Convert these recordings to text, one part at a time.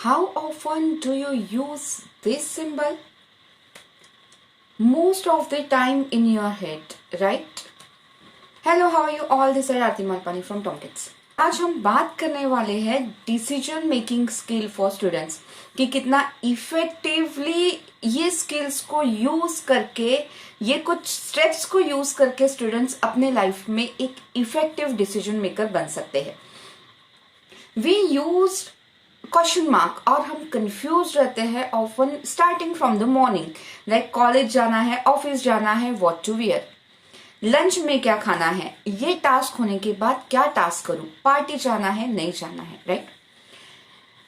How often do you use this symbol? Most of the time in your head, right? Hello, how are you all? This is Aarti Malpani from Tomkins. आज हम बात करने वाले हैं decision making skill for students कि कितना effectively ये skills को यूज करके, ये कुछ स्टेप्स को यूज करके स्टूडेंट्स अपने लाइफ में एक इफेक्टिव डिसीजन मेकर बन सकते हैं. वी यूज क्वेश्चन मार्क और हम कंफ्यूज रहते हैं often starting from the morning, like college जाना है, ऑफिस जाना है, व्हाट टू वियर, लंच में क्या खाना है, ये टास्क होने के बाद क्या टास्क करूं, पार्टी जाना है नहीं जाना है, right?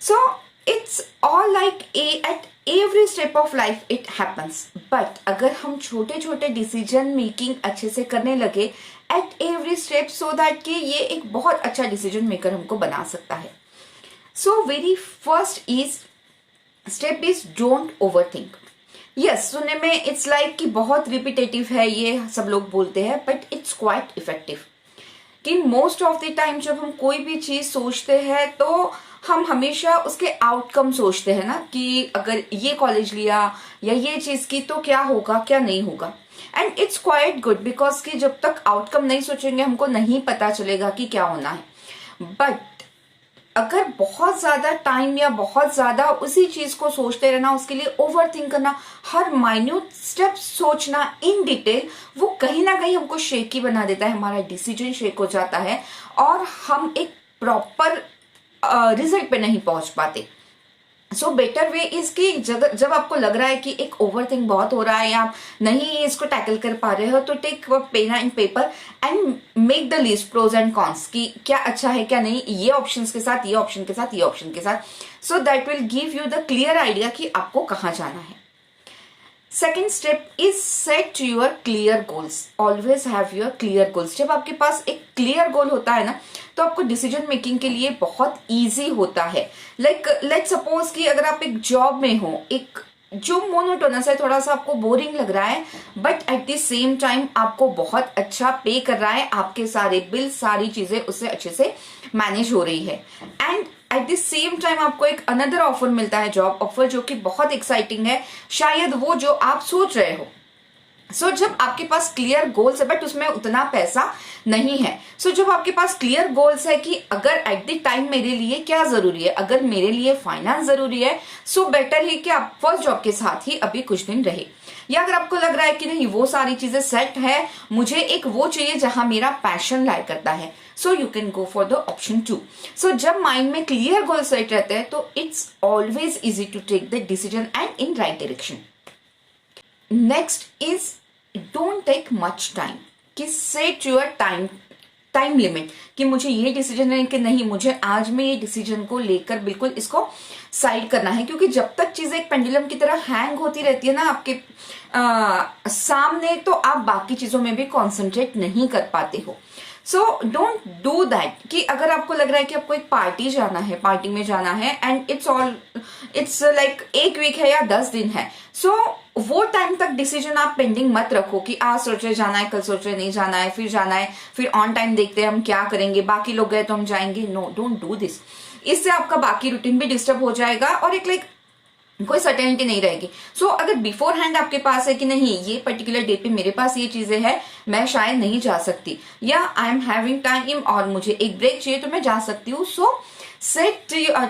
So it's all like at every step of life it happens. But अगर हम छोटे छोटे डिसीजन मेकिंग अच्छे से करने लगे at every step, so that कि ये एक बहुत अच्छा डिसीजन मेकर हमको बना सकता है. So very first step is don't over think. Yes, सुनने में इट्स लाइक कि बहुत रिपीटेटिव है, ये सब लोग बोलते हैं, बट इट्स क्वाइट इफेक्टिव. कि मोस्ट ऑफ द टाइम जब हम कोई भी चीज सोचते हैं तो हम हमेशा उसके आउटकम सोचते हैं ना, कि अगर ये कॉलेज लिया या ये चीज की तो क्या होगा क्या नहीं होगा. And it's quite good because कि जब तक आउटकम नहीं सोचेंगे हमको नहीं पता चलेगा कि क्या होना है. बट अगर बहुत ज्यादा टाइम या बहुत ज्यादा उसी चीज को सोचते रहना, उसके लिए ओवर थिंक करना, हर माइन्यूट स्टेप सोचना इन डिटेल, वो कहीं ना कहीं हमको शेकी बना देता है, हमारा डिसीजन शेक हो जाता है और हम एक प्रॉपर रिजल्ट पे नहीं पहुंच पाते. सो बेटर वे इज कि जब आपको लग रहा है कि एक ओवर थिंक बहुत हो रहा है या आप नहीं इसको टैकल कर पा रहे हो, तो take pen and paper and make the list pros and cons कि क्या अच्छा है क्या नहीं, ये ऑप्शंस के साथ, ये ऑप्शन के साथ, ये ऑप्शन के साथ. So that will give you the clear idea कि आपको कहाँ जाना है. Second step is set your clear goals. Always have your clear goals. जब आपके पास एक क्लियर गोल होता है ना, तो आपको डिसीजन मेकिंग के लिए बहुत इजी होता है. लाइक लेट्स सपोज कि अगर आप एक जॉब में हो, एक जो मोनोटोनस है, थोड़ा सा आपको बोरिंग लग रहा है, but at the same time आपको बहुत अच्छा पे कर रहा है, आपके सारे बिल, सारी चीजें उससे अच्छे से मैनेज हो रही है. And at the same time आपको एक अनदर ऑफर मिलता है, जॉब ऑफर, जो कि बहुत एक्साइटिंग है, शायद वो जो आप सोच रहे हो. सो जब आपके पास क्लियर गोल्स है बट उसमें उतना पैसा नहीं है, सो जब आपके पास क्लियर गोल्स है कि अगर एट द टाइम मेरे लिए क्या जरूरी है, अगर मेरे लिए फाइनेंस जरूरी है, सो बेटर है कि आप फर्स्ट जॉब के साथ ही अभी कुछ दिन रहे. या अगर आपको लग रहा है कि नहीं वो सारी चीजें सेट है, मुझे एक वो चाहिए जहां मेरा पैशन लाई करता है, so you can go for the option 2. So जब माइंड में क्लियर गोल सेट रहते हैं तो it's always easy to take the decision and in right direction. Next is don't take much time. कि सेट योर टाइम लिमिट कि मुझे ये decision है कि नहीं, मुझे आज में ये डिसीजन को लेकर बिल्कुल इसको साइड करना है. क्योंकि जब तक चीजें एक पेंडुलम की तरह हैंग होती रहती है ना आपके सामने, तो आप बाकी चीजों में भी कॉन्सेंट्रेट नहीं कर पाते हो. सो डोंट डू दैट. कि अगर आपको लग रहा है कि आपको एक पार्टी जाना है, पार्टी में जाना है, एंड इट्स लाइक एक वीक है या 10 दिन है, सो वो टाइम तक डिसीजन आप पेंडिंग मत रखो कि आज सोच रहे जाना है, कल सोच रहे नहीं जाना है, फिर जाना है, फिर ऑन टाइम देखते हैं हम क्या करेंगे, बाकी लोग गए तो हम जाएंगे. No, don't do this. इससे आपका बाकी रूटीन भी डिस्टर्ब हो जाएगा और एक लाइक कोई सर्टेनिटी नहीं रहेगी. सो अगर बिफोर हैंड आपके पास है कि नहीं ये पर्टिकुलर डेट पे मेरे पास ये चीजें हैं, मैं शायद नहीं जा सकती, या आई एम हैविंग टाइम और मुझे एक ब्रेक चाहिए तो मैं जा सकती हूँ. So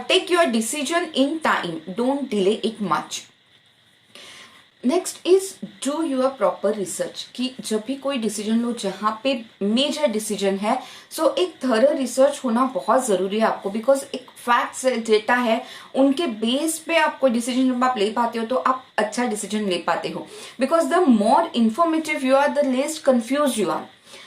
take your decision in time, don't delay it much. Next is do your proper research. कि जब भी कोई डिसीजन लो जहां पे मेजर डिसीजन है, सो एक थॉरो रिसर्च होना बहुत जरूरी है आपको. बिकॉज एक फैक्ट्स डेटा है, उनके बेस पे आपको डिसीजन जब आप ले पाते हो तो आप अच्छा डिसीजन ले पाते हो. Because the more informative you are, the less confuse you are.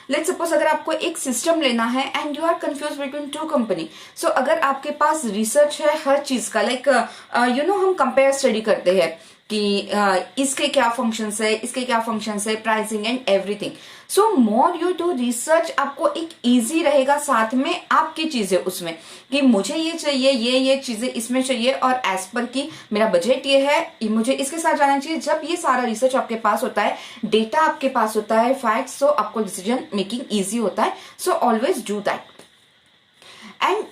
Let's suppose अगर आपको एक सिस्टम लेना है and you are confuse between 2 company, so अगर आपके पास रिसर्च है हर चीज का, लाइक हम कंपेयर स्टडी करते हैं कि इसके क्या फंक्शंस है, इसके क्या फंक्शंस है, pricing and everything. So more you do research, आपको एक इजी रहेगा, साथ में आपकी चीजें उसमें कि मुझे ये चाहिए, ये चीजें इसमें चाहिए, और एज पर कि मेरा बजट ये है, मुझे इसके साथ जाना चाहिए. जब ये सारा रिसर्च आपके पास होता है, डेटा आपके पास होता है, फैक्ट्स, सो आपको डिसीजन मेकिंग इजी होता है. So always do that. And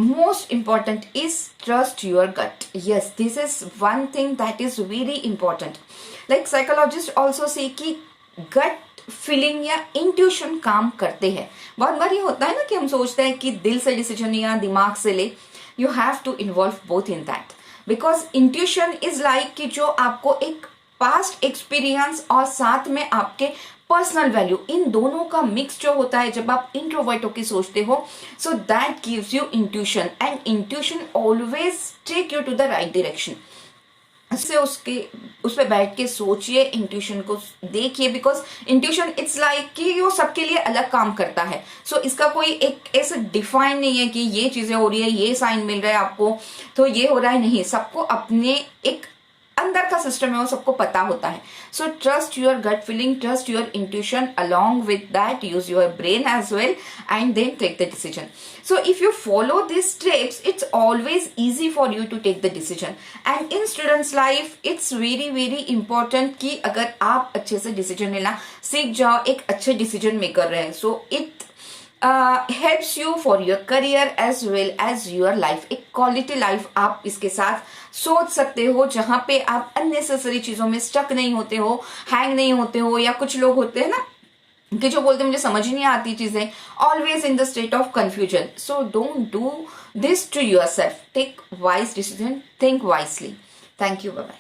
most important is trust your gut. Yes, this is one thing that is very important. Like psychologists also say कि gut feeling या intuition काम करते हैं. बहुत बार ये होता है ना कि हम सोचते हैं कि दिल से डिसीजन या दिमाग से ले. You have to involve both in that, because intuition is like कि जो आपको एक पास्ट एक्सपीरियंस और साथ में आपके पर्सनल वैल्यू, इन दोनों का मिक्स जो होता है जब आप इंट्रोवर्ट होकर सोचते हो, so that gives you intuition. And intuition always take you to the right direction. उससे उस पे बैठ के सोचिए, इंट्यूशन को देखिए, बिकॉज इंट्यूशन इट्स लाइक कि वो सबके लिए अलग काम करता है. सो इसका कोई एक ऐसा डिफाइन नहीं है कि ये चीजें हो रही है, ये साइन मिल रहा है आपको तो ये हो रहा है. नहीं, सबको अपने एक अंदर का सिस्टम है, वो सबको पता होता है. So trust your gut feeling, trust your intuition, along with that use your brain as well, and then take the decision. So if you follow these steps, it's always easy for you to take the decision. And in students life, it's very very important कि अगर आप अच्छे से decision लेना सीख जाओ, एक अच्छे डिसीजन मेकर रहे. So it helps you for your career as well as your life. एक क्वालिटी लाइफ आप इसके साथ सोच सकते हो, जहां पे आप अननेसेसरी चीजों में स्टक नहीं होते हो, हैंग नहीं होते हो. या कुछ लोग होते हैं ना कि जो बोलते हैं मुझे समझ ही नहीं आती चीजें, always in the state of confusion. So don't do this to yourself. Take wise decision, think wisely. Thank you, bye bye.